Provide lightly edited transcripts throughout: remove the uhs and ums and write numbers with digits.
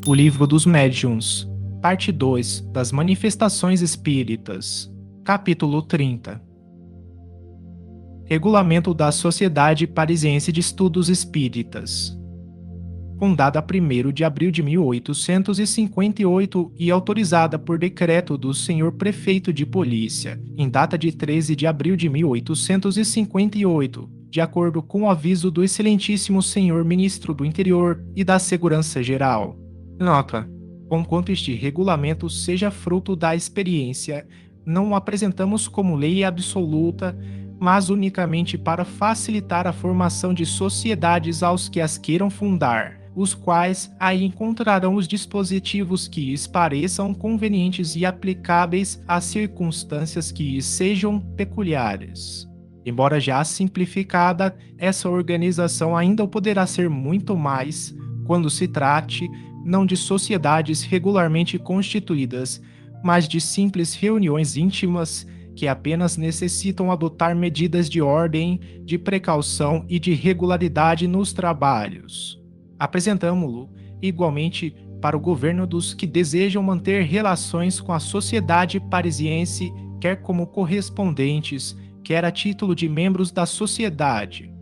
O Livro dos Médiuns, Parte 2 das Manifestações Espíritas, Capítulo 30. Regulamento da Sociedade Parisiense de Estudos Espíritas. Fundada 1º de abril de 1858 e autorizada por decreto do Senhor Prefeito de Polícia, em data de 13 de abril de 1858, de acordo com o aviso do Excelentíssimo Senhor Ministro do Interior e da Segurança Geral. Nota: conquanto este regulamento seja fruto da experiência, não o apresentamos como lei absoluta, mas unicamente para facilitar a formação de sociedades aos que as queiram fundar, os quais aí encontrarão os dispositivos que lhes pareçam convenientes e aplicáveis às circunstâncias que lhes sejam peculiares. Embora já simplificada, essa organização ainda poderá ser muito mais, quando se trate não de sociedades regularmente constituídas, mas de simples reuniões íntimas que apenas necessitam adotar medidas de ordem, de precaução e de regularidade nos trabalhos. Apresentamo-lo, igualmente, para o governo dos que desejam manter relações com a sociedade parisiense, quer como correspondentes, quer a título de membros da sociedade.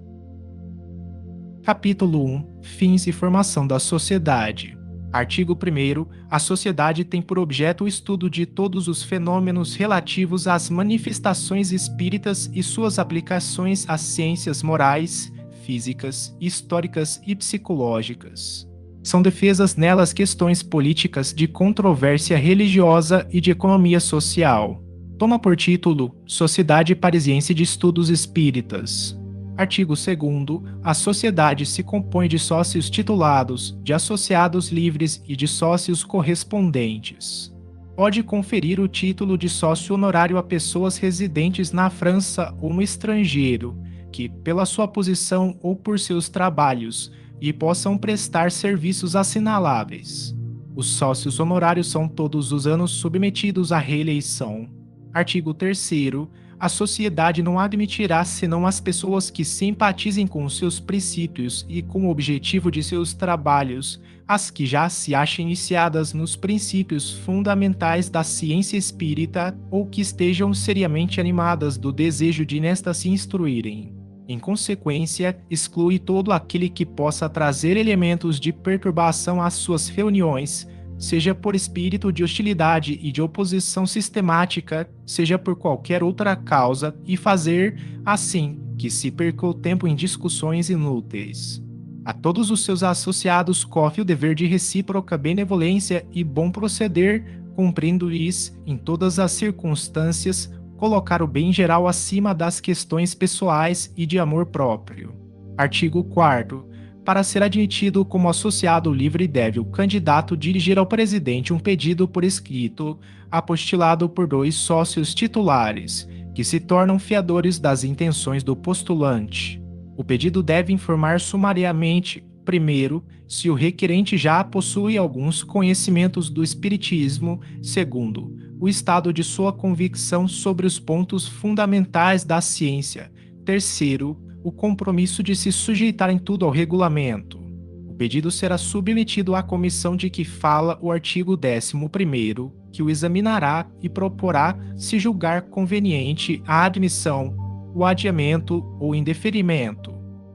Capítulo 1. Fins e formação da sociedade. Artigo 1º. A sociedade tem por objeto o estudo de todos os fenômenos relativos às manifestações espíritas e suas aplicações às ciências morais, físicas, históricas e psicológicas. São defesas nelas questões políticas de controvérsia religiosa e de economia social. Toma por título Sociedade Parisiense de Estudos Espíritas. Artigo 2º. A sociedade se compõe de sócios titulados, de associados livres e de sócios correspondentes. Pode conferir o título de sócio honorário a pessoas residentes na França ou no estrangeiro, que, pela sua posição ou por seus trabalhos, lhe possam prestar serviços assinaláveis. Os sócios honorários são todos os anos submetidos à reeleição. Artigo 3º. A sociedade não admitirá senão as pessoas que simpatizem com seus princípios e com o objetivo de seus trabalhos, as que já se achem iniciadas nos princípios fundamentais da ciência espírita ou que estejam seriamente animadas do desejo de nesta se instruírem. Em consequência, exclui todo aquele que possa trazer elementos de perturbação às suas reuniões, seja por espírito de hostilidade e de oposição sistemática, seja por qualquer outra causa, e fazer, assim, que se perca o tempo em discussões inúteis. A todos os seus associados cofe o dever de recíproca benevolência e bom proceder, cumprindo-lhes, em todas as circunstâncias, colocar o bem geral acima das questões pessoais e de amor próprio. Artigo 4º. Para ser admitido como associado livre, deve o candidato dirigir ao presidente um pedido por escrito, apostilado por 2 sócios titulares, que se tornam fiadores das intenções do postulante. O pedido deve informar sumariamente, primeiro, se o requerente já possui alguns conhecimentos do espiritismo, segundo, o estado de sua convicção sobre os pontos fundamentais da ciência, terceiro, o compromisso de se sujeitar em tudo ao regulamento. O pedido será submetido à comissão de que fala o artigo 11º, que o examinará e proporá, se julgar conveniente, a admissão, o adiamento ou indeferimento.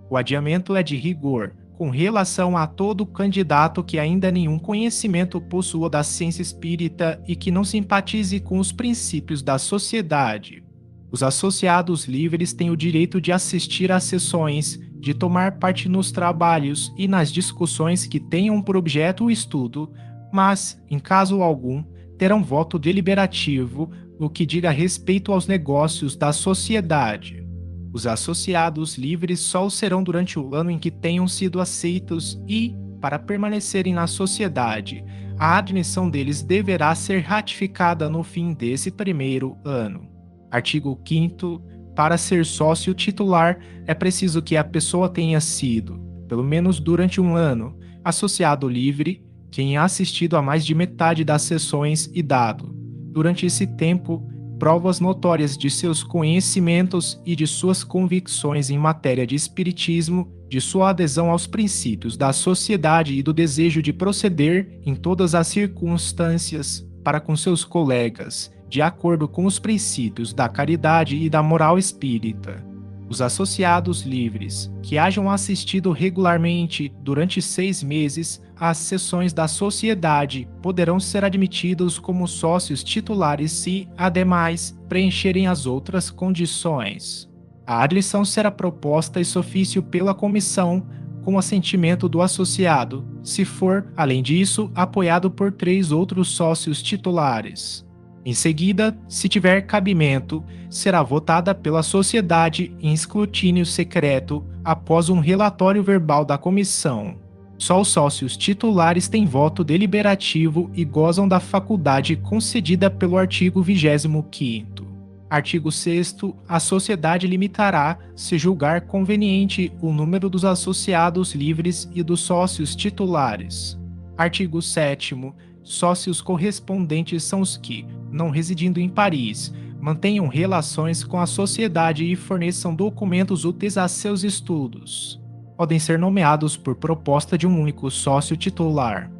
O adiamento é de rigor, com relação a todo candidato que ainda nenhum conhecimento possua da ciência espírita e que não simpatize com os princípios da sociedade. Os associados livres têm o direito de assistir às sessões, de tomar parte nos trabalhos e nas discussões que tenham por objeto o estudo, mas, em caso algum, terão voto deliberativo no que diga respeito aos negócios da sociedade. Os associados livres só o serão durante o ano em que tenham sido aceitos e, para permanecerem na sociedade, a admissão deles deverá ser ratificada no fim desse primeiro ano. Artigo 5º. Para ser sócio titular, é preciso que a pessoa tenha sido, pelo menos durante um ano, associado livre, tenha assistido a mais de metade das sessões e dado, durante esse tempo, provas notórias de seus conhecimentos e de suas convicções em matéria de espiritismo, de sua adesão aos princípios da sociedade e do desejo de proceder em todas as circunstâncias para com seus colegas, de acordo com os princípios da caridade e da moral espírita. Os associados livres, que hajam assistido regularmente durante 6 meses às sessões da sociedade, poderão ser admitidos como sócios titulares se, ademais, preencherem as outras condições. A admissão será proposta ex ofício pela comissão, com assentimento do associado, se for, além disso, apoiado por 3 outros sócios titulares. Em seguida, se tiver cabimento, será votada pela sociedade em escrutínio secreto após um relatório verbal da comissão. Só os sócios titulares têm voto deliberativo e gozam da faculdade concedida pelo artigo 25º. Artigo 6º. A sociedade limitará, se julgar conveniente, o número dos associados livres e dos sócios titulares. Artigo 7º. Sócios correspondentes são os que, não residindo em Paris, mantenham relações com a sociedade e forneçam documentos úteis a seus estudos. Podem ser nomeados por proposta de um único sócio titular.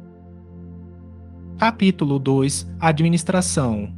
Capítulo 2. Administração.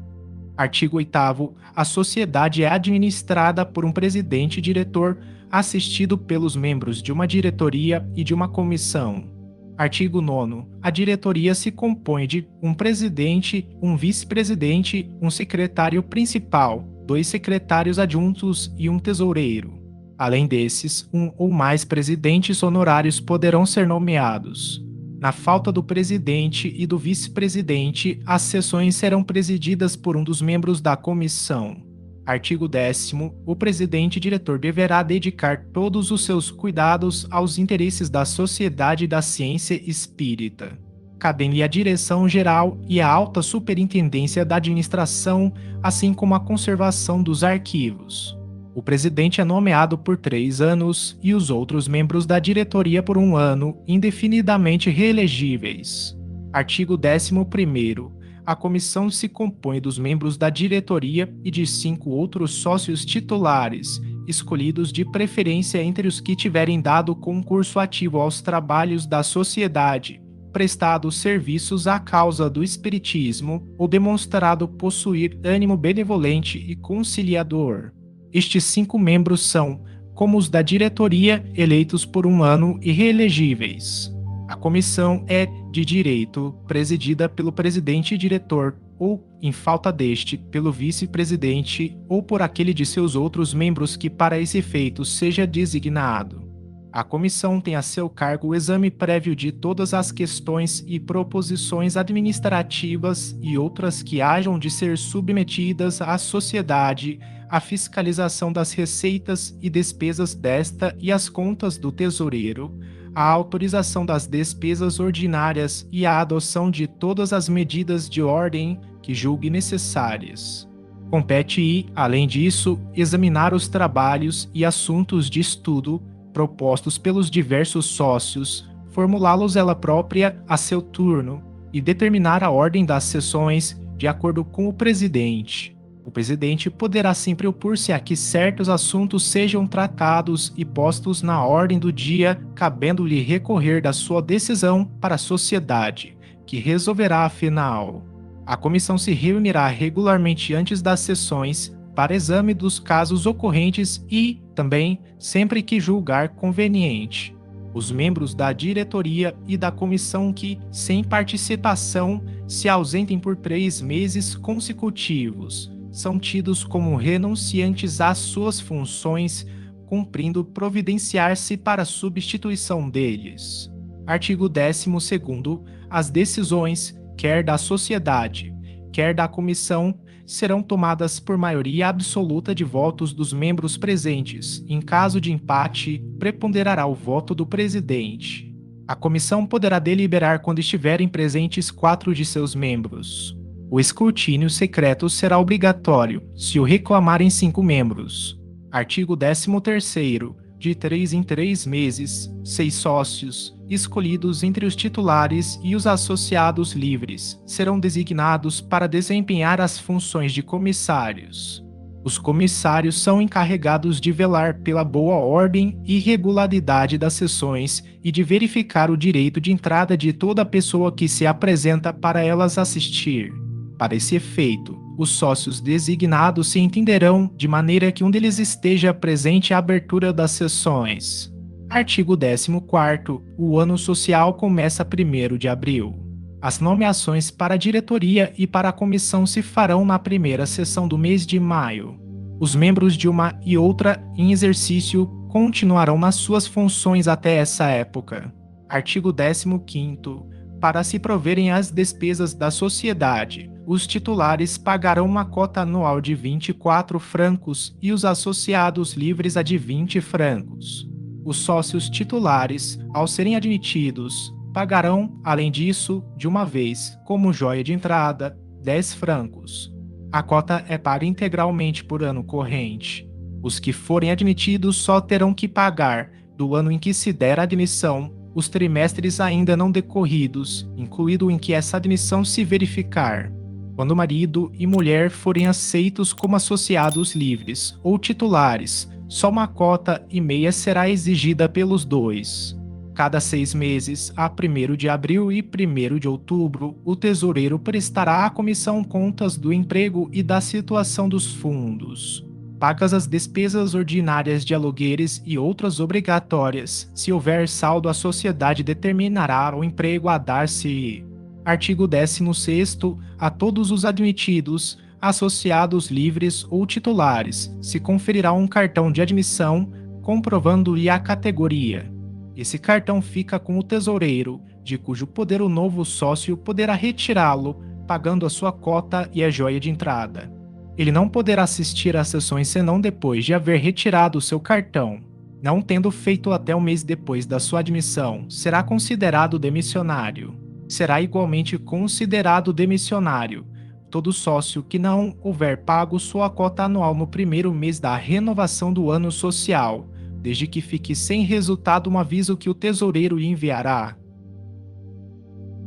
Artigo 8º. A sociedade é administrada por um presidente-diretor, assistido pelos membros de uma diretoria e de uma comissão. Artigo 9º. A diretoria se compõe de um presidente, um vice-presidente, um secretário principal, 2 secretários adjuntos e um tesoureiro. Além desses, um ou mais presidentes honorários poderão ser nomeados. Na falta do presidente e do vice-presidente, as sessões serão presididas por um dos membros da comissão. Artigo 10º. O presidente-diretor deverá dedicar todos os seus cuidados aos interesses da sociedade e da ciência espírita. Cabem-lhe a direção geral e a alta superintendência da administração, assim como a conservação dos arquivos. O presidente é nomeado por 3 anos e os outros membros da diretoria por 1 ano, indefinidamente reelegíveis. Artigo 11º. A comissão se compõe dos membros da diretoria e de 5 outros sócios titulares, escolhidos de preferência entre os que tiverem dado concurso ativo aos trabalhos da sociedade, prestado serviços à causa do espiritismo ou demonstrado possuir ânimo benevolente e conciliador. Estes 5 membros são, como os da diretoria, eleitos por 1 ano e reelegíveis. A comissão é, de direito, presidida pelo presidente e diretor, ou, em falta deste, pelo vice-presidente ou por aquele de seus outros membros que para esse efeito seja designado. A comissão tem a seu cargo o exame prévio de todas as questões e proposições administrativas e outras que hajam de ser submetidas à sociedade, a fiscalização das receitas e despesas desta e as contas do tesoureiro, a autorização das despesas ordinárias e a adoção de todas as medidas de ordem que julgue necessárias. Compete-lhe, além disso, examinar os trabalhos e assuntos de estudo propostos pelos diversos sócios, formulá-los ela própria a seu turno e determinar a ordem das sessões de acordo com o presidente. O presidente poderá sempre opor-se a que certos assuntos sejam tratados e postos na ordem do dia, cabendo-lhe recorrer da sua decisão para a sociedade, que resolverá afinal. A comissão se reunirá regularmente antes das sessões para exame dos casos ocorrentes e, também, sempre que julgar conveniente. Os membros da diretoria e da comissão que, sem participação, se ausentem por 3 meses consecutivos, são tidos como renunciantes às suas funções, cumprindo providenciar-se para a substituição deles. Artigo 12º. As decisões, quer da sociedade, quer da comissão, serão tomadas por maioria absoluta de votos dos membros presentes. Em caso de empate, preponderará o voto do presidente. A comissão poderá deliberar quando estiverem presentes 4 de seus membros. O escrutínio secreto será obrigatório, se o reclamarem 5 membros. Artigo 13º. de 3 em 3 meses, 6 sócios, escolhidos entre os titulares e os associados livres, serão designados para desempenhar as funções de comissários. Os comissários são encarregados de velar pela boa ordem e regularidade das sessões e de verificar o direito de entrada de toda pessoa que se apresenta para elas assistir. Para esse efeito, os sócios designados se entenderão de maneira que um deles esteja presente à abertura das sessões. Artigo 14º. O ano social começa 1º de abril. As nomeações para a diretoria e para a comissão se farão na primeira sessão do mês de maio. Os membros de uma e outra em exercício continuarão nas suas funções até essa época. Artigo 15º. Para se proverem as despesas da sociedade, os titulares pagarão uma cota anual de 24 francos e os associados livres a de 20 francos. Os sócios titulares, ao serem admitidos, pagarão, além disso, de uma vez, como joia de entrada, 10 francos. A cota é paga integralmente por ano corrente. Os que forem admitidos só terão que pagar, do ano em que se der a admissão, os trimestres ainda não decorridos, incluído o em que essa admissão se verificar. Quando marido e mulher forem aceitos como associados livres ou titulares, só uma cota e meia será exigida pelos dois. Cada 6 meses, a 1º de abril e 1º de outubro, o tesoureiro prestará à comissão contas do emprego e da situação dos fundos. Pagas as despesas ordinárias de alugueres e outras obrigatórias. Se houver saldo, a sociedade determinará o emprego a dar-se. Artigo 16º. A todos os admitidos, associados livres ou titulares, se conferirá um cartão de admissão, comprovando-lhe a categoria. Esse cartão fica com o tesoureiro, de cujo poder o novo sócio poderá retirá-lo, pagando a sua cota e a joia de entrada. Ele não poderá assistir às sessões senão depois de haver retirado o seu cartão. Não tendo feito até um mês depois da sua admissão, será considerado demissionário. Será igualmente considerado demissionário todo sócio que não houver pago sua cota anual no primeiro mês da renovação do ano social, desde que fique sem resultado um aviso que o tesoureiro lhe enviará.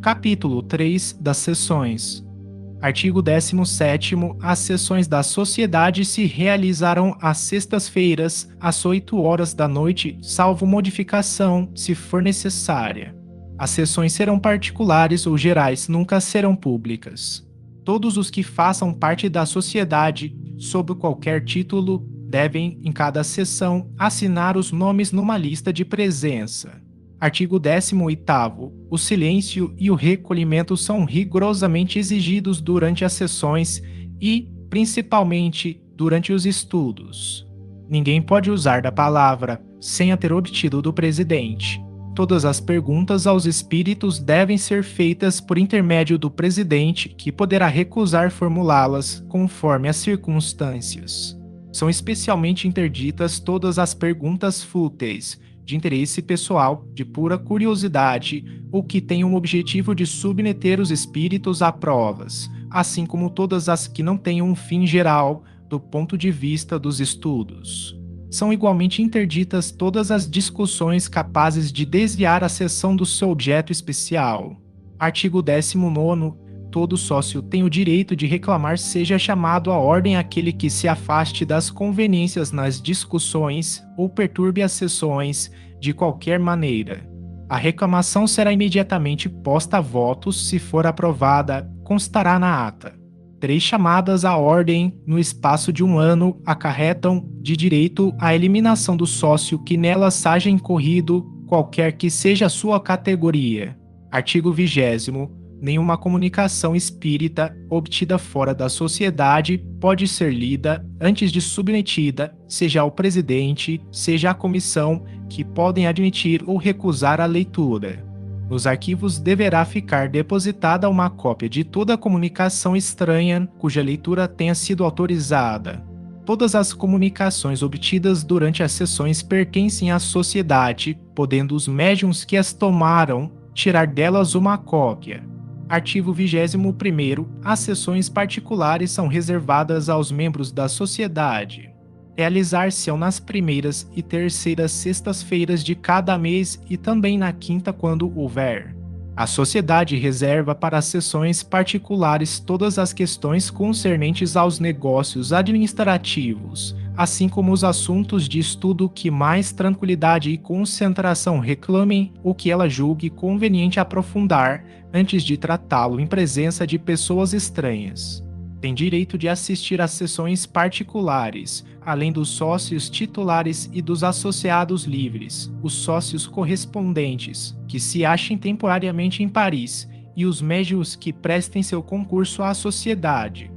Capítulo 3 das sessões. Artigo 17º. As sessões da sociedade se realizarão às sextas-feiras, às 8 horas da noite, salvo modificação, se for necessária. As sessões serão particulares ou gerais, nunca serão públicas. Todos os que façam parte da sociedade, sob qualquer título, devem, em cada sessão, assinar os nomes numa lista de presença. Artigo 18º. O silêncio e o recolhimento são rigorosamente exigidos durante as sessões e, principalmente, durante os estudos. Ninguém pode usar da palavra sem a ter obtido do presidente. Todas as perguntas aos espíritos devem ser feitas por intermédio do presidente, que poderá recusar formulá-las conforme as circunstâncias. São especialmente interditas todas as perguntas fúteis, de interesse pessoal, de pura curiosidade, ou que tenham o objetivo de submeter os espíritos a provas, assim como todas as que não tenham um fim geral do ponto de vista dos estudos. São igualmente interditas todas as discussões capazes de desviar a sessão do seu objeto especial. Artigo 19º. Todo sócio tem o direito de reclamar seja chamado à ordem aquele que se afaste das conveniências nas discussões ou perturbe as sessões de qualquer maneira. A reclamação será imediatamente posta a votos, se for aprovada, constará na ata. 3 chamadas à ordem no espaço de 1 ano acarretam de direito a eliminação do sócio que nelas haja incorrido, qualquer que seja a sua categoria. Artigo 20º. Nenhuma comunicação espírita obtida fora da sociedade pode ser lida antes de submetida, seja ao presidente, seja à comissão, que podem admitir ou recusar a leitura. Nos arquivos deverá ficar depositada uma cópia de toda comunicação estranha cuja leitura tenha sido autorizada. Todas as comunicações obtidas durante as sessões pertencem à sociedade, podendo os médiuns que as tomaram tirar delas uma cópia. Artigo 21º. As sessões particulares são reservadas aos membros da sociedade. Realizar-se-ão nas primeiras e terceiras sextas-feiras de cada mês e também na quinta quando houver. A sociedade reserva para as sessões particulares todas as questões concernentes aos negócios administrativos, assim como os assuntos de estudo que mais tranquilidade e concentração reclamem ou que ela julgue conveniente aprofundar antes de tratá-lo em presença de pessoas estranhas. Tem direito de assistir às sessões particulares, além dos sócios titulares e dos associados livres, os sócios correspondentes, que se achem temporariamente em Paris, e os médios que prestem seu concurso à sociedade.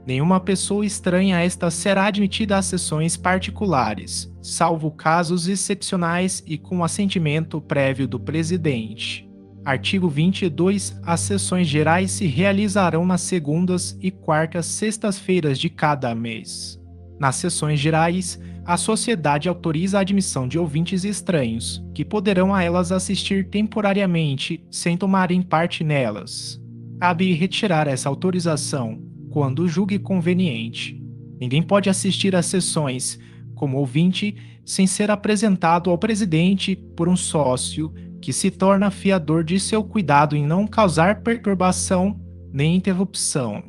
Nenhuma pessoa estranha a esta será admitida às sessões particulares, salvo casos excepcionais e com assentimento prévio do presidente. Artigo 22. As sessões gerais se realizarão nas segundas e quartas sextas-feiras de cada mês. Nas sessões gerais, a sociedade autoriza a admissão de ouvintes estranhos, que poderão a elas assistir temporariamente, sem tomarem parte nelas. Cabe retirar essa autorização, quando julgue conveniente. Ninguém pode assistir às sessões, como ouvinte, sem ser apresentado ao presidente por um sócio, que se torna fiador de seu cuidado em não causar perturbação nem interrupção.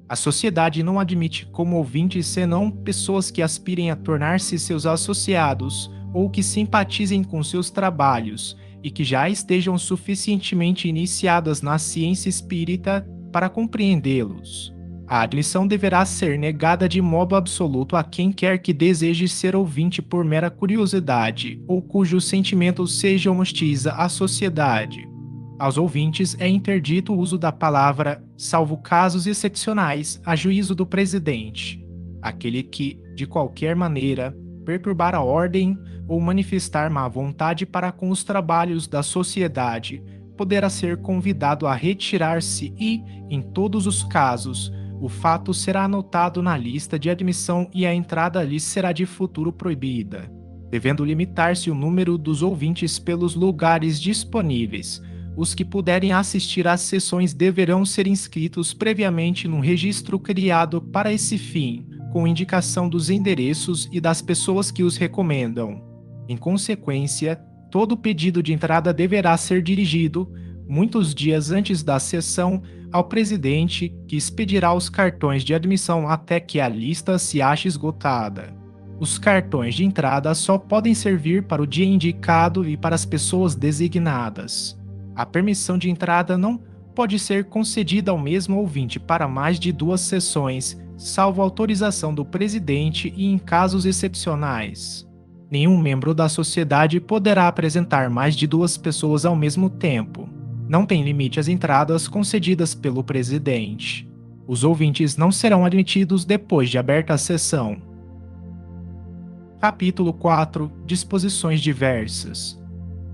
A sociedade não admite como ouvintes senão pessoas que aspirem a tornar-se seus associados ou que simpatizem com seus trabalhos e que já estejam suficientemente iniciadas na ciência espírita para compreendê-los. A admissão deverá ser negada de modo absoluto a quem quer que deseje ser ouvinte por mera curiosidade ou cujos sentimentos sejam hostis à sociedade. Aos ouvintes é interdito o uso da palavra, salvo casos excepcionais, a juízo do presidente. Aquele que, de qualquer maneira, perturbar a ordem ou manifestar má vontade para com os trabalhos da sociedade, poderá ser convidado a retirar-se e, em todos os casos, o fato será anotado na lista de admissão e a entrada lhe será de futuro proibida, devendo limitar-se o número dos ouvintes pelos lugares disponíveis. Os que puderem assistir às sessões deverão ser inscritos previamente num registro criado para esse fim, com indicação dos endereços e das pessoas que os recomendam. Em consequência, todo pedido de entrada deverá ser dirigido, muitos dias antes da sessão, ao presidente, que expedirá os cartões de admissão até que a lista se ache esgotada. Os cartões de entrada só podem servir para o dia indicado e para as pessoas designadas. A permissão de entrada não pode ser concedida ao mesmo ouvinte para mais de 2 sessões, salvo autorização do presidente e em casos excepcionais. Nenhum membro da sociedade poderá apresentar mais de 2 pessoas ao mesmo tempo. Não tem limite às entradas concedidas pelo presidente. Os ouvintes não serão admitidos depois de aberta a sessão. Capítulo 4. Disposições diversas.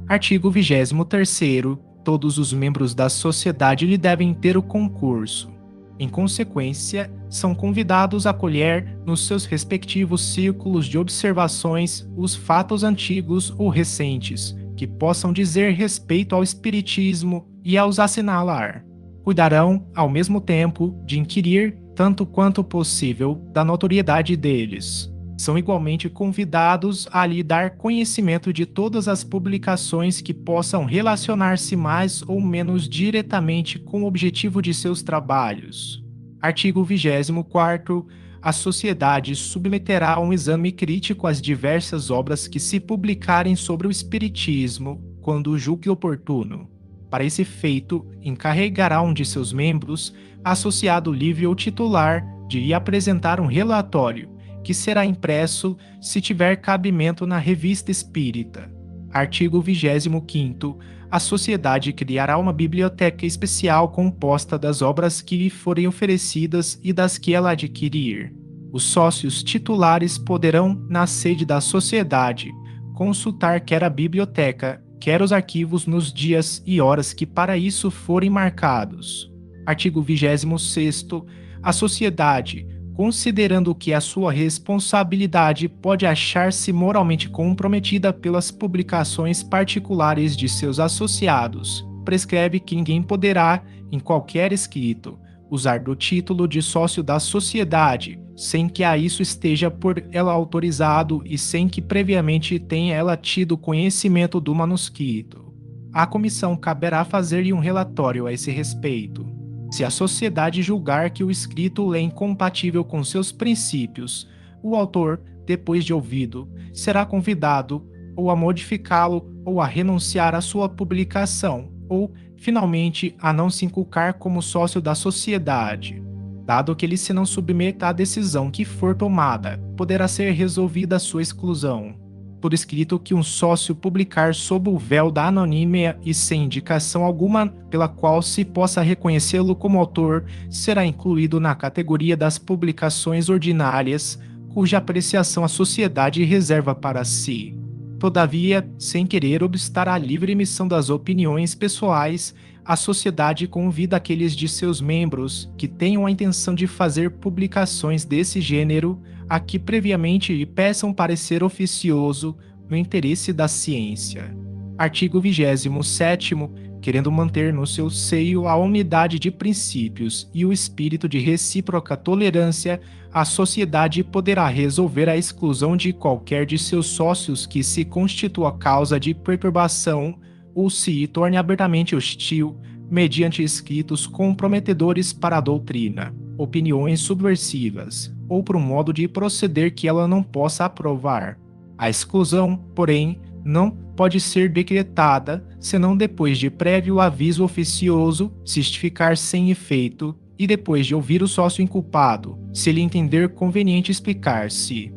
Artigo 23º. Todos os membros da sociedade lhe devem ter o concurso. Em consequência, são convidados a colher, nos seus respectivos círculos de observações, os fatos antigos ou recentes, que possam dizer respeito ao espiritismo e aos assinalar. Cuidarão, ao mesmo tempo, de inquirir, tanto quanto possível, da notoriedade deles. São igualmente convidados a lhe dar conhecimento de todas as publicações que possam relacionar-se mais ou menos diretamente com o objetivo de seus trabalhos. Artigo 24º. A sociedade submeterá a um exame crítico as diversas obras que se publicarem sobre o espiritismo, quando julgue oportuno. Para esse feito, encarregará um de seus membros, associado livre ou titular, de lhe apresentar um relatório, que será impresso, se tiver cabimento, na Revista Espírita. Artigo 25º. A sociedade criará uma biblioteca especial composta das obras que lhe forem oferecidas e das que ela adquirir. Os sócios titulares poderão, na sede da sociedade, consultar quer a biblioteca, quer os arquivos nos dias e horas que para isso forem marcados. Artigo 26º. A sociedade, considerando que a sua responsabilidade pode achar-se moralmente comprometida pelas publicações particulares de seus associados, prescreve que ninguém poderá, em qualquer escrito, usar do título de sócio da sociedade, sem que a isso esteja por ela autorizado e sem que previamente tenha ela tido conhecimento do manuscrito. À comissão caberá fazer-lhe um relatório a esse respeito. Se a sociedade julgar que o escrito é incompatível com seus princípios, o autor, depois de ouvido, será convidado ou a modificá-lo ou a renunciar à sua publicação, ou, finalmente, a não se inculcar como sócio da sociedade. Dado que ele se não submeta à decisão que for tomada, poderá ser resolvida a sua exclusão. Por escrito que um sócio publicar sob o véu da anonímia e sem indicação alguma pela qual se possa reconhecê-lo como autor, será incluído na categoria das publicações ordinárias, cuja apreciação a sociedade reserva para si. Todavia, sem querer obstar à livre emissão das opiniões pessoais, a sociedade convida aqueles de seus membros que tenham a intenção de fazer publicações desse gênero a que previamente lhe peçam parecer oficioso no interesse da ciência. Artigo 27º, querendo manter no seu seio a unidade de princípios e o espírito de recíproca tolerância, a sociedade poderá resolver a exclusão de qualquer de seus sócios que se constitua causa de perturbação ou se torne abertamente hostil, mediante escritos comprometedores para a doutrina, opiniões subversivas, ou por um modo de proceder que ela não possa aprovar. A exclusão, porém, não pode ser decretada, senão depois de prévio aviso oficioso, se estificar sem efeito, e depois de ouvir o sócio inculpado, se ele entender conveniente explicar-se.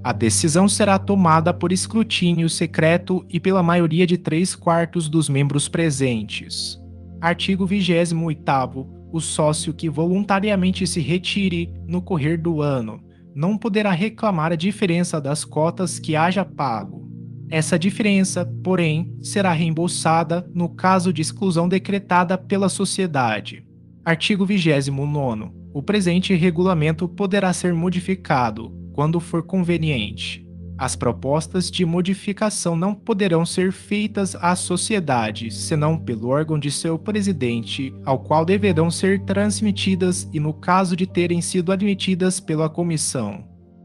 A decisão será tomada por escrutínio secreto e pela maioria de 3/4 dos membros presentes. Artigo 28º. O sócio que voluntariamente se retire no correr do ano não poderá reclamar a diferença das cotas que haja pago. Essa diferença, porém, será reembolsada no caso de exclusão decretada pela sociedade. Artigo 29º. O presente regulamento poderá ser modificado, quando for conveniente. As propostas de modificação não poderão ser feitas à sociedade, senão pelo órgão de seu presidente, ao qual deverão ser transmitidas e no caso de terem sido admitidas pela comissão.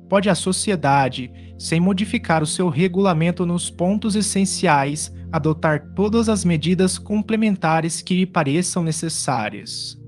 Pode a sociedade, sem modificar o seu regulamento nos pontos essenciais, adotar todas as medidas complementares que lhe pareçam necessárias.